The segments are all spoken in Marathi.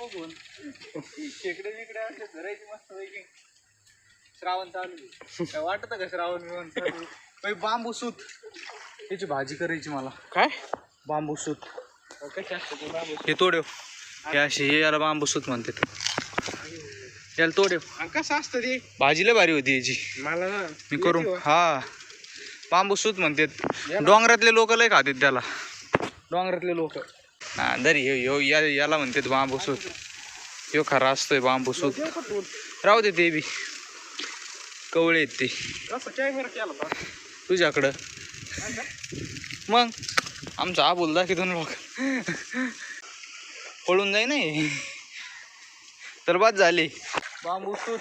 बघून इकडे तिकडे असे धरायची मस्त पैकी. श्रावण चालू आहे. काय वाटत का श्रावण बिवण चालू आहे? बांबू सूत याची भाजी करायची मला. काय बांबू सूत कशी असते ते बाबू? हे तोडेव हे अशी हे याला बांबू सूत म्हणतात. याला तोडेव. कसं असतं ते? भाजीला भारी होती याची. मला ना मी करू. हा बांबू सूत म्हणतात. डोंगरातले लोक लय खातात त्याला. डोंगरातले लोक हा दरी याला म्हणतात बांबू सूत. ह्यो खरा असतोय बांबू सूत. राहू दे ते बी कवळे आहेत ते. कसं काय बरं केलं बा? तुझ्याकडं मग आमचा आबोल दाखवून लोक पळून जाई नाही तर बाद झाली. बांबू सूत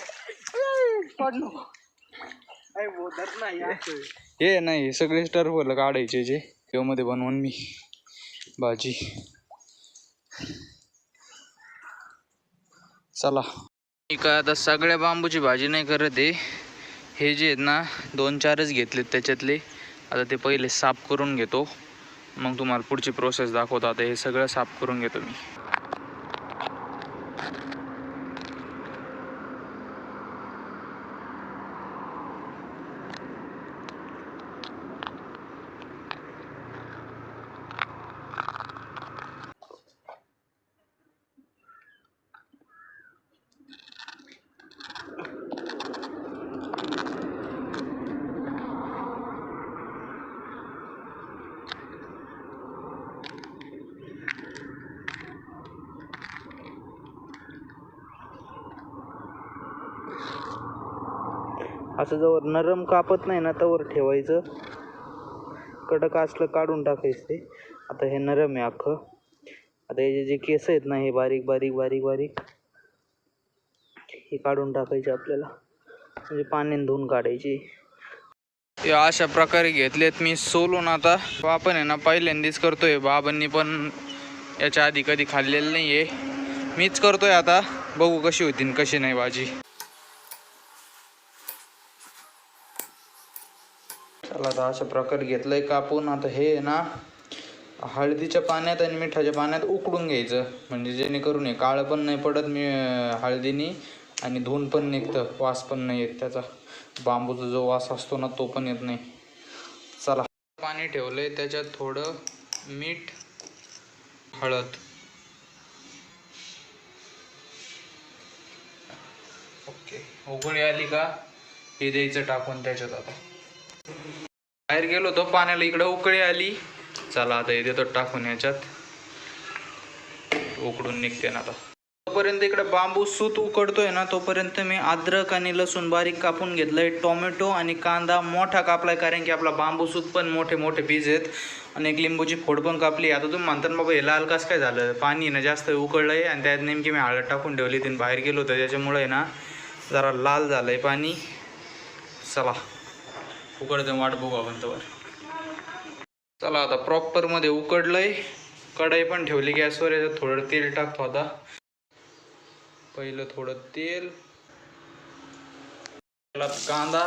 हे नाही सगळे टर्फला काढायचे जे तेव्हामध्ये बनवून मी भाजी. चला मी काय आता सगळ्या बांबूची भाजी नाही करत आहे. हे जे आहेत ना 2-4च घेतलेत त्याच्यातले. आता ते पहिले साफ करून घेतो मग तुम्हाला पुढची प्रोसेस दाखवतो. आता हे सगळं साफ करून घेतो मी. असं जवळ नरम कापत नाही ना तवर ठेवायचं. कडक असलं काढून टाकायचं ते. आता हे नरम आहे अख्खं. आता याचे जे केस आहेत ना हे बारीक बारीक बारीक बारीक हे काढून टाकायचे आपल्याला. म्हणजे पाण्याने धुवून काढायची. हे अशा प्रकारे घेतलेत मी सोलून. आता आपण आहे ना पहिल्यांदाच करतोय. बाबांनी पण याच्या आधी कधी खाल्लेलं नाही आहे. मीच करतोय आता. बघू कशी होती कशी नाही भाजी. चला आता अशा प्रकारे घेतलंय कापून. आता हे ना हळदीच्या पाण्यात आणि मिठाच्या पाण्यात उकडून घ्यायचं. म्हणजे जेणेकरून हे काळं पण नाही पडत मी हळदीने आणि धुवून पण निघतं. वास पण नाही येत त्याचा. बांबूचा जो वास असतो ना तो पण येत नाही. चला पाणी ठेवलंय त्याच्यात थोडं मीठ हळद. ओके उकळी आली का हे द्यायचं टाकून त्याच्यात. आता बाहेर गेलो तो पाण्याला इकडे उकळी आली. चला आता हे देतो टाकून याच्यात. उकडून निघते ना आता. तोपर्यंत इकडे बांबू सूत उकडतोय ना तोपर्यंत मी अद्रक आणि लसूण बारीक कापून घेतलंय. टोमॅटो आणि कांदा मोठा कापलाय कारण की आपला बांबू सूत पण मोठे मोठे पीस आहेत. आणि एक लिंबूची फोड पण कापली. आता तुम्ही म्हणता बाबा हे लाल कसं काय झालं? पाणी ना जास्त उकळलंय आणि त्यात नेमकी मी हळद टाकून ठेवली. तीन बाहेर गेलो होतं त्याच्यामुळे ना जरा लाल झालंय पाणी. चला उकडते वाट बघू आपण तर. चला आता प्रॉपरमध्ये उकडलंय. कढई पण ठेवली गॅसवर. याच्यात थोडं तेल टाकतो आता. पहिलं थोडं तेल. कांदा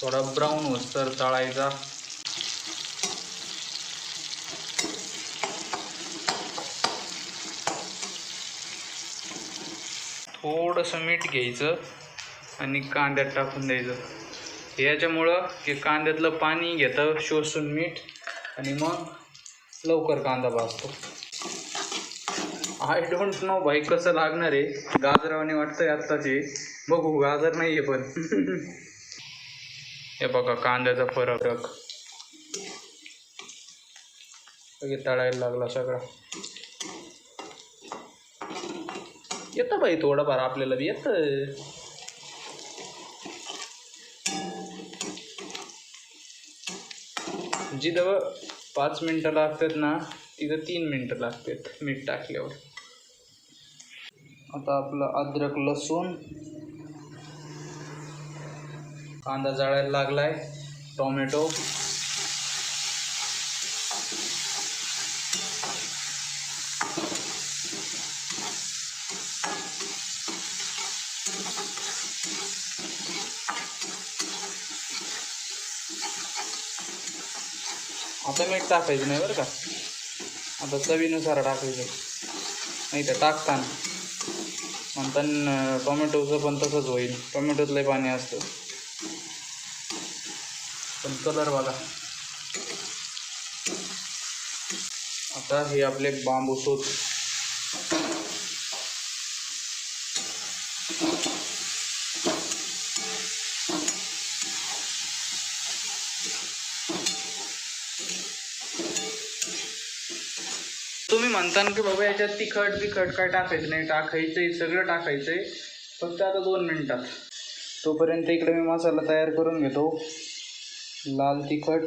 थोडा ब्राऊन होस्तर तळायचा. थोडंसं मीठ घ्यायचं आणि कांद्यात टाकून द्यायचं. याच्यामुळं की कांद्यातलं पाणी घेतं शोषून मीठ आणि मग लवकर कांदा भाजतो. आय डोंट नो भाई कसं लागणार आहे. गाजरावाने वाटतंय आत्ताचे. बघू गाजर नाही आहे पण हे बघा कांद्याचा फरक तळायला लागला सगळा. येतं बाई थोडंफार आपल्याला बी येतं. जिथं 5 मिनटं लागतात ना तिथं 3 मिनटं लागतात मीठ टाकल्यावर. आता आपलं अद्रक लसूण कांदा जळायला लागलाय. टोमॅटो आता मीठ टाकायचं नाही बरं का. आता चवीनुसार टाकायचं, नाही तर टाकताना म्हणताना टोमॅटोचं पण तसंच होईल. टोमॅटोत लय पाणी असतं, पण कलर बघा. आता हे आपले बांबू सूत तुम्ही म्हणता की बाबा याच्यात तिखट काय टाकायचं नाही, टाकायचंय, सगळं टाकायचंय, फक्त आता 2 मिनिटात. तोपर्यंत इकडे मी मसाला तयार करून घेतो. लाल तिखट,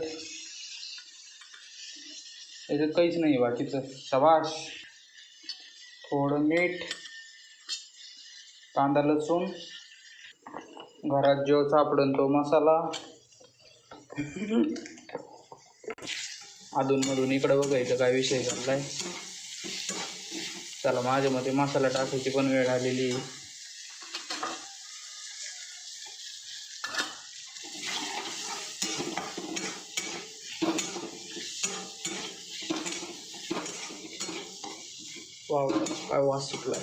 याच्यात काहीच नाही बाकीचं, शबाश. थोडं मीठ, कांदा लसूण, घरात जो सापडून तो मसाला. अधूनमधून इकडं बघायचं काय विषय झालाय. चला, माझ्या मते मसाला टाकायची पण वेळ आलेली आहे. वाव, काय वास सुटलाय.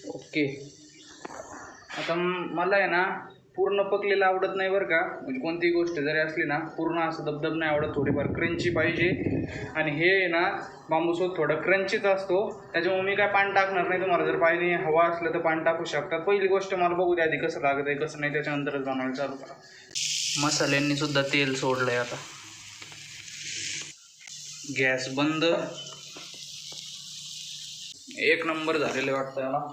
ओके. आता मला आहे ना पूर्ण पकलेलं आवडत नाही बरं का. म्हणजे कोणतीही गोष्ट जरी असली ना, पूर्ण असं दबदब नाही आवडत, थोडीफार क्रंची पाहिजे. आणि हे ना बांबू सूत थोडं क्रंचीच असतो, त्याच्यामुळे मी काय पाणी टाकणार नाही. तुम्हाला जर पाणी हवा असलं तर पाणी टाकू शकतात. पहिली गोष्ट मला बघू द्या आधी कसं लागत आहे कसं नाही, त्याच्यानंतरच बनवायला चालू करा. मसाल्यांनी सुद्धा तेल सोडलंय. आता गॅस बंद. एक नंबर झालेलं वाटतं याला.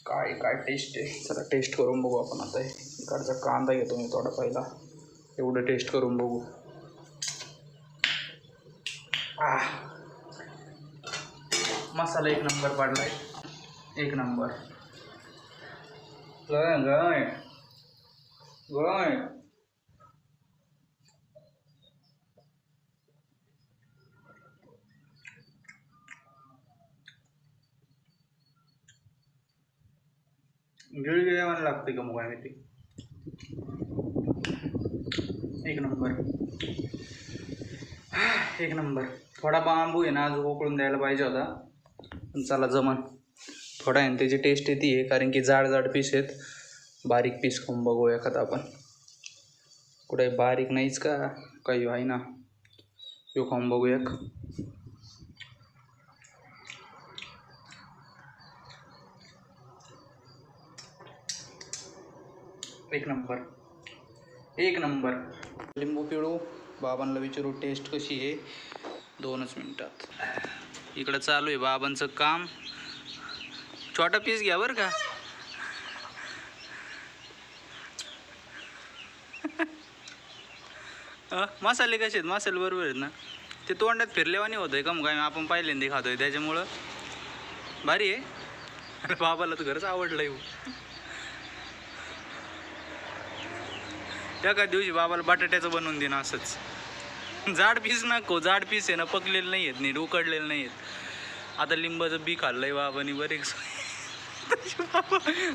काय टेस्ट आहे. चला टेस्ट करून बघू आपण. आता इकडचा कांदा घेतो मी थोडा पहिला, एवढं टेस्ट करून बघू. मसाला एक नंबर पडलाय, एक नंबर. गय गिळगिळ मला लागते का मग आहे ते. एक नंबर, एक नंबर. थोडा बांबू आहे ना जो उकळून द्यायला पाहिजे होता, पण चला जमन. थोडा आहे त्याची टेस्ट येते आहे, कारण की जाड पीस आहेत. बारीक पीस खाऊन बघू एखादा आपण. कुठे बारीक नाहीच का, काही आहे ना, यो खाऊन बघू एक. एक नंबर, एक नंबर. लिंबू पिळू, बाबांना विचारू टेस्ट कशी आहे. 2च मिनिटात. इकडं चालू आहे बाबांचं काम. छोटा पीस घ्या बरं का. मसाले कसे आहेत, मसाले बरोबर आहेत ना. ते तोंडात फिरल्यावानी होतं आहे का मग, आपण पहिल्यांदा खातोय त्याच्यामुळं भारी आहे. अरे बाबाला तर खरंच आवडलं येऊ. एका दिवशी बाबाला बटाट्याचं बनवून देणं असंच. जाड पीस नको, जाड पीस आहे ना, पकलेलं नाही आहेत, नीट उकडलेलं नाही आहेत. आता लिंबाचं बी खाल्लंय बाबानी बरेच.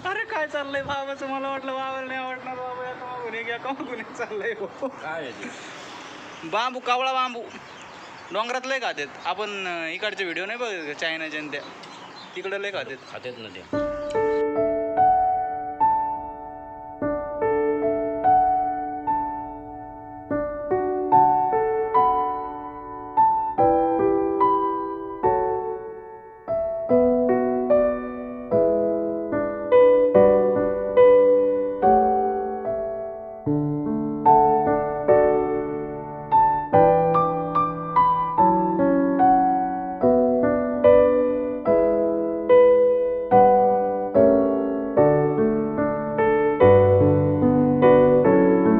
अरे काय चाललंय बाबाचं, मला वाटलं बाबाला नाही आवडणार. बाबा एका मागून चाललंय काय बांबू, कावळा बांबू डोंगरात लय खातात. आपण इकडचे व्हिडिओ नाही बघत का, चायनाच्या त्या, तिकडं लय खातात ना ते.